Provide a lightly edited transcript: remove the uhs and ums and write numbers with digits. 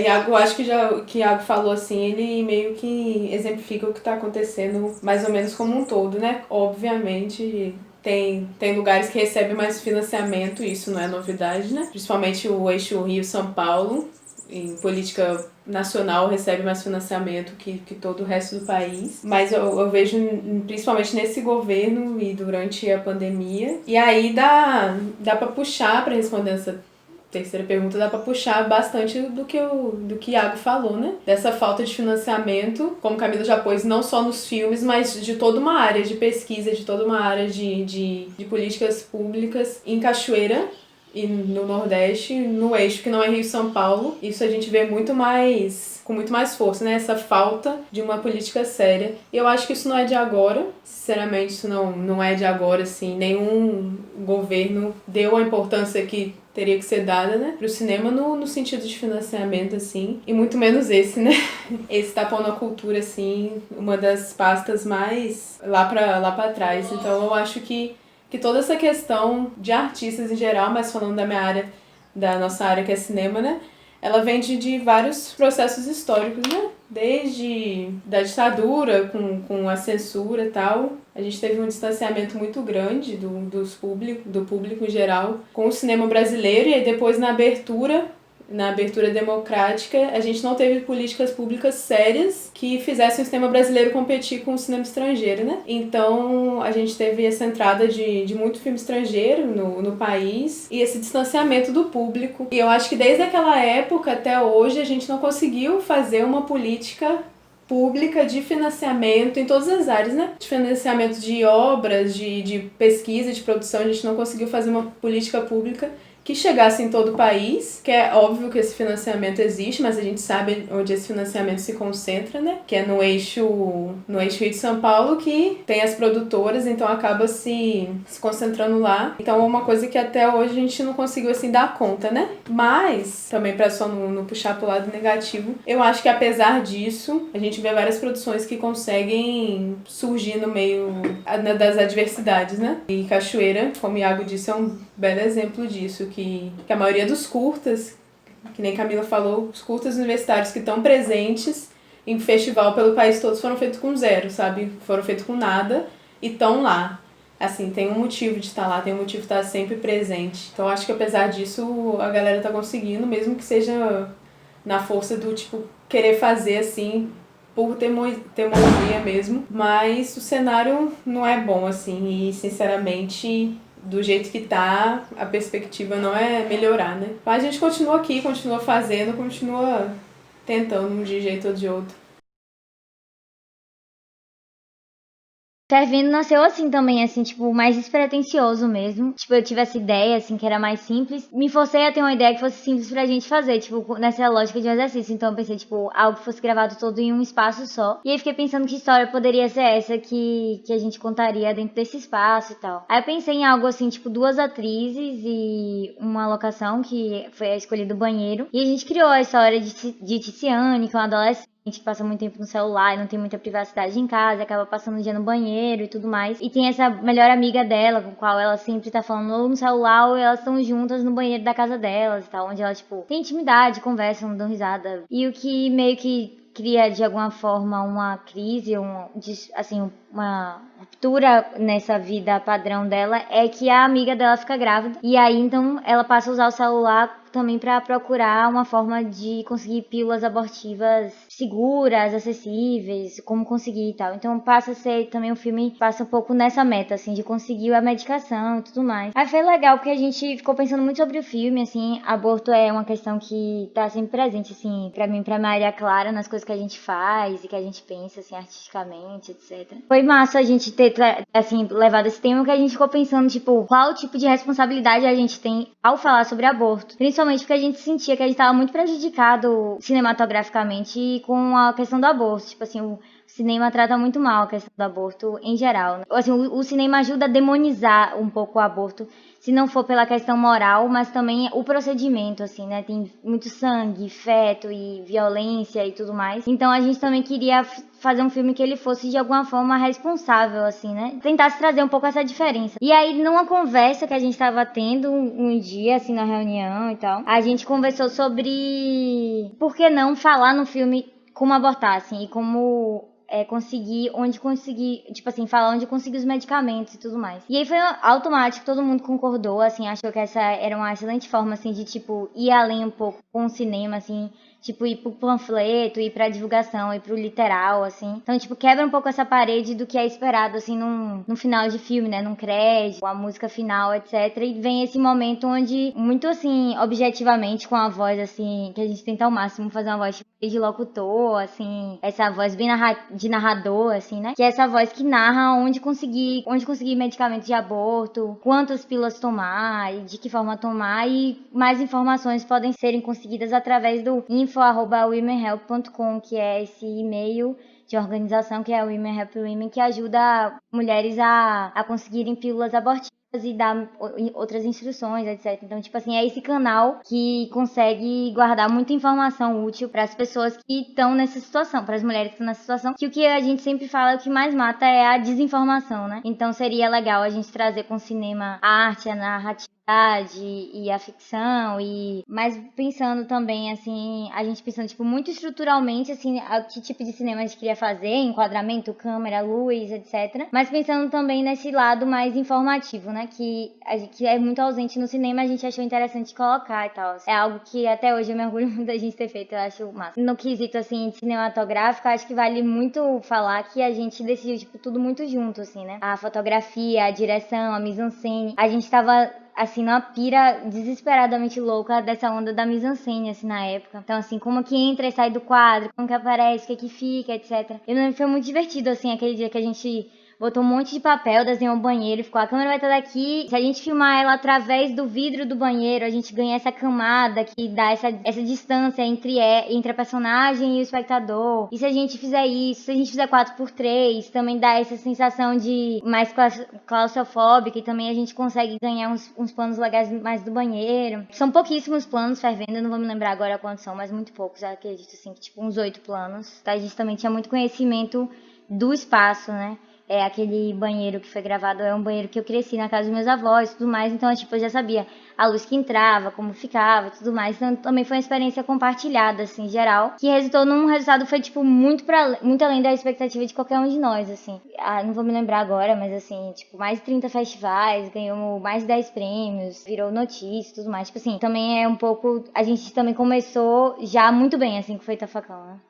Iago, eu acho que já o que Iago falou assim, ele meio que exemplifica o que está acontecendo mais ou menos como um todo, né? Obviamente tem lugares que recebem mais financiamento, isso não é novidade, né? Principalmente o eixo Rio-São Paulo, em política nacional, recebe mais financiamento que todo o resto do país. Mas eu vejo, principalmente nesse governo e durante a pandemia. E aí dá para puxar, para responder essa terceira pergunta, dá para puxar bastante do que Iago falou, né? Dessa falta de financiamento, como Camila já pôs, não só nos filmes, mas de toda uma área de pesquisa, de toda uma área de políticas públicas em Cachoeira e no Nordeste, no eixo que não é Rio-São Paulo. Isso a gente vê muito mais, com muito mais força, né? Essa falta de uma política séria. E eu acho que isso não é de agora, sinceramente, isso não é de agora, assim. Nenhum governo deu a importância que teria que ser dada, né, pro cinema no sentido de financiamento, assim, e muito menos esse, né? Esse tá pondo a cultura, assim, uma das pastas mais lá pra trás. Então eu acho que toda essa questão de artistas em geral, mas falando da minha área, da nossa área que é cinema, né, ela vem de vários processos históricos, né? Desde da ditadura, com a censura e tal. A gente teve um distanciamento muito grande do público em geral com o cinema brasileiro, e aí depois na abertura democrática, a gente não teve políticas públicas sérias que fizessem o cinema brasileiro competir com o cinema estrangeiro, né? Então, a gente teve essa entrada de muito filme estrangeiro no país e esse distanciamento do público. E eu acho que desde aquela época até hoje, a gente não conseguiu fazer uma política pública de financiamento em todas as áreas, né? De financiamento de obras, de pesquisa, de produção, a gente não conseguiu fazer uma política pública que chegasse em todo o país, que é óbvio que esse financiamento existe, mas a gente sabe onde esse financiamento se concentra, né? Que é no eixo Rio de São Paulo, que tem as produtoras, então acaba se concentrando lá. Então é uma coisa que até hoje a gente não conseguiu, assim, dar conta, né? Mas, também pra só não puxar pro lado negativo, eu acho que apesar disso, a gente vê várias produções que conseguem surgir no meio das adversidades, né? E Cachoeira, como o Iago disse, é um belo exemplo disso, que a maioria dos curtas, que nem Camila falou, os curtas universitários que estão presentes em festival pelo país todo foram feitos com zero, sabe? Foram feitos com nada e estão lá. Assim, tem um motivo de estar lá, tem um motivo de estar sempre presente. Então acho que apesar disso, a galera tá conseguindo, mesmo que seja na força do, tipo, querer fazer, assim, por teimosia mesmo. Mas o cenário não é bom, assim, e sinceramente, do jeito que tá, a perspectiva não é melhorar, né? Mas a gente continua aqui, continua fazendo, continua tentando de um jeito ou de outro. Fervindo nasceu assim também, assim, tipo, mais despretensioso mesmo. Tipo, eu tive essa ideia, assim, que era mais simples. Me forcei a ter uma ideia que fosse simples pra gente fazer, tipo, nessa lógica de um exercício. Então eu pensei, tipo, algo que fosse gravado todo em um espaço só. E aí fiquei pensando que história poderia ser essa que a gente contaria dentro desse espaço e tal. Aí eu pensei em algo assim, tipo, duas atrizes e uma locação que foi a escolha do banheiro. E a gente criou a história de Tiziane, que é uma adolescente. A gente passa muito tempo no celular e não tem muita privacidade em casa, acaba passando o dia no banheiro e tudo mais. E tem essa melhor amiga dela, com a qual ela sempre tá falando ou no celular ou elas estão juntas no banheiro da casa delas e tal, onde elas, tipo, tem intimidade, conversam, dão risada. E o que meio que cria de alguma forma uma crise, assim, uma ruptura nessa vida padrão dela é que a amiga dela fica grávida e aí então ela passa a usar o celular também para procurar uma forma de conseguir pílulas abortivas seguras, acessíveis, como conseguir e tal. Então passa a ser também, o filme passa um pouco nessa meta, assim, de conseguir a medicação e tudo mais. Aí foi legal porque a gente ficou pensando muito sobre o filme, assim, aborto é uma questão que tá sempre presente, assim, pra mim, pra Maria Clara, nas coisas que a gente faz e que a gente pensa, assim, artisticamente, etc. Foi massa a gente ter, assim, levado esse tema, que a gente ficou pensando, tipo, qual tipo de responsabilidade a gente tem ao falar sobre aborto. Principalmente porque a gente sentia que a gente tava muito prejudicado cinematograficamente com a questão do aborto. Tipo assim, o cinema trata muito mal a questão do aborto em geral, né? Assim, o cinema ajuda a demonizar um pouco o aborto, se não for pela questão moral, mas também o procedimento, assim, né? Tem muito sangue, feto e violência e tudo mais. Então a gente também queria fazer um filme que ele fosse de alguma forma responsável, assim, né? Tentasse trazer um pouco essa diferença. E aí, numa conversa que a gente tava tendo um dia, assim, na reunião e tal, a gente conversou sobre por que não falar no filme como abortar, assim, e como conseguir, tipo assim, falar onde conseguir os medicamentos e tudo mais. E aí foi automático, todo mundo concordou, assim, achou que essa era uma excelente forma, assim, de, tipo, ir além um pouco com o cinema, assim, tipo, ir pro panfleto, ir pra divulgação, ir pro literal, assim. Então, tipo, quebra um pouco essa parede do que é esperado, assim, num final de filme, né, num crédito, a música final, etc. E vem esse momento onde, muito, assim, objetivamente, com a voz, assim, que a gente tenta ao máximo fazer uma voz, tipo, de locutor, assim, essa voz bem de narrador, assim, né? Que é essa voz que narra onde conseguir medicamentos de aborto, quantas pílulas tomar e de que forma tomar, e mais informações podem serem conseguidas através do info@womenhelp.com, que é esse e-mail de organização que é o Women Help Women, que ajuda mulheres a conseguirem pílulas abortivas e dar outras instruções, etc. Então, tipo assim, é esse canal que consegue guardar muita informação útil para as pessoas que estão nessa situação, para as mulheres que estão nessa situação, que o que a gente sempre fala, o que mais mata é a desinformação, né? Então seria legal a gente trazer com o cinema a arte, a narrativa e a ficção, mas pensando também, assim, a gente pensando, tipo, muito estruturalmente, assim, que tipo de cinema a gente queria fazer, enquadramento, câmera, luz, etc. Mas pensando também nesse lado mais informativo, né, que é muito ausente no cinema, a gente achou interessante colocar e tal. É algo que até hoje eu me orgulho muito da gente ter feito, eu acho massa. No quesito, assim, cinematográfico, acho que vale muito falar que a gente decidiu, tipo, tudo muito junto, assim, né? A fotografia, a direção, a mise-en-scène. A gente tava assim, numa pira desesperadamente louca dessa onda da mise-en-scène, assim, na época. Então, assim, como que entra e sai do quadro, como que aparece, o que que fica, etc. E foi muito divertido, assim, aquele dia que a gente botou um monte de papel, desenhou um banheiro e ficou, a câmera vai estar daqui. Se a gente filmar ela através do vidro do banheiro, a gente ganha essa camada que dá essa distância entre a personagem e o espectador. E se a gente fizer isso, se a gente fizer 4x3, também dá essa sensação de mais claustrofóbica, e também a gente consegue ganhar uns planos legais mais do banheiro. São pouquíssimos planos fervendo, eu não vou me lembrar agora quantos são, mas muito poucos, eu acredito, assim, que tipo uns 8 planos. Tá? A gente também tinha muito conhecimento do espaço, né? Aquele banheiro que foi gravado é um banheiro que eu cresci na casa dos meus avós e tudo mais, então, tipo, eu já sabia a luz que entrava, como ficava e tudo mais, então também foi uma experiência compartilhada, assim, geral, que resultou num resultado, foi, tipo, muito além da expectativa de qualquer um de nós, assim. Não vou me lembrar agora, mas, assim, tipo, mais de 30 festivais, ganhou mais de 10 prêmios, virou notícia e tudo mais, tipo, assim, também é um pouco, a gente também começou já muito bem, assim, que foi Tafacão, né?